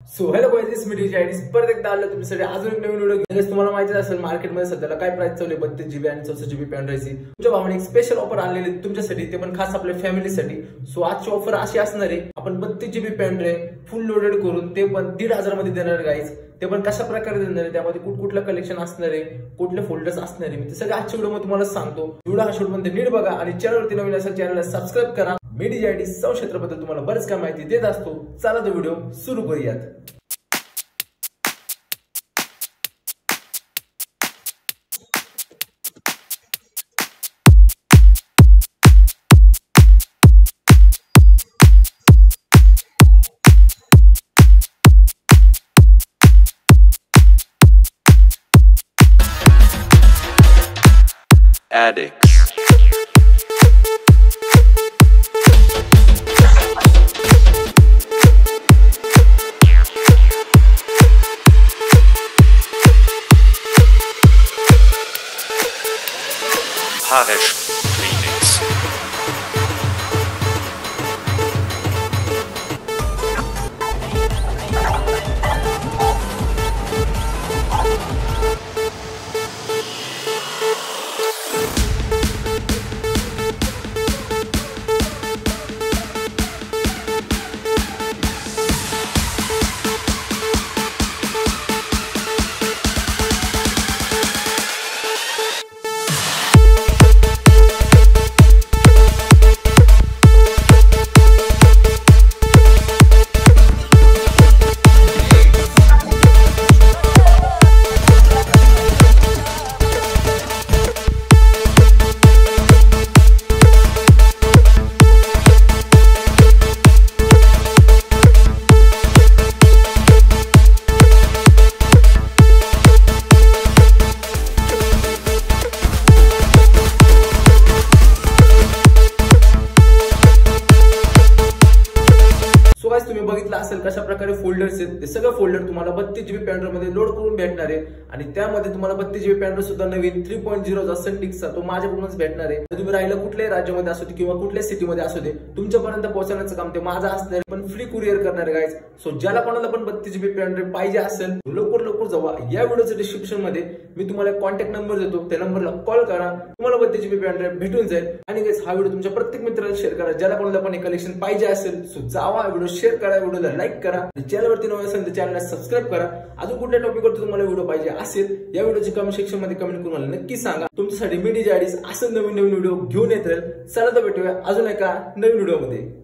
So hello guys, मी DJ IDs परत एकदा आलो तुमच्यासाठी अजून एक नवीन व्हिडिओ. तुम्हाला माहिती असेल मार्केटमध्ये सध्याला काय प्राइस चालू आहे 32 GB आणि 64 GB पेन ड्राईव्हची. तुमच्या भावाने एक स्पेशल ऑफर आणलेली तुमच्यासाठी, ते पण खास आपल्या फॅमिलीसाठी. सो आजची ऑफर अशी असणार आहे, आपण 32 GB pen drive full loaded करून ते पण 1,500 मध्ये देणार गाईज. ते पण कशा प्रकारे देणार आहे, त्यामध्ये कुठलं कलेक्शन असणार आहे, कुठले फोल्डर्स असणार आहे, मी ते सगळं आजच्या व्हिडिओ मध्ये तुम्हाला सांगतो. व्हिडिओ हा शेवटपर्यंत नीट बघा आणि चॅनलवरती नवीन असेल चॅनलला सबस्क्राईब करा. मी डीजे आयडीज क्षेत्राबद्दल तुम्हाला बरेच काय माहिती देत असतो. चला तो व्हिडिओ सुरू करूयात. Addicts. Harish Remix. तुम्ही बघितलं असेल कशा प्रकारे फोल्डर्स आहेत. ते सगळं फोल्डर तुम्हाला 32 GB पेन ड्राईव्ह मध्ये लोड करून भेटणार आहे आणि त्यामध्ये तुम्हाला 32 GB पेन ड्राईव्ह सुद्धा नवीन 3.0 चा सनडिस्कचा तो माझ्याकडूनच भेटणार आहे. तुम्ही राहिलं कुठल्याही राज्यामध्ये असू दे किंवा कुठल्या सिटीमध्ये असू दे, तुमच्यापर्यंत पोहोचवण्याचं काम ते माझं असणार, पण फ्री कुरिअर करणार गाईज. सो ज्याला कोणाला पण 32 GB पेन ड्राईव्ह पाहिजे असेल लवकर जावा. या व्हिडिओच्या डिस्क्रिप्शन मध्ये मी तुम्हाला कॉन्टॅक्ट नंबर देतो, त्या नंबरला कॉल करा, तुम्हाला 32 GB पेन ड्राईव्ह भेटून जाईल. आणि गाईज हा व्हिडिओ तुमच्या प्रत्येक मित्राला शेअर करा ज्याला कोणाला पण कलेक्शन पाहिजे असेल. सो जावा, व्हिडिओ शेअर करा, व्हिडिओला लाईक करा, चॅनलवरती नवीन असेल तर चॅनलला सबस्क्राईब करा. अजून कुठल्या टॉपिकवरती तुम्हाला व्हिडिओ पाहिजे असेल या व्हिडिओच्या कमेंट सेक्शन मध्ये कमेंट करून मला नक्की सांगा. तुमच्यासाठी मी डीजे आयडीज असं नवीन व्हिडिओ घेऊन येत राहील. चला तर भेटूया अजून एका नवीन व्हिडिओ मध्ये.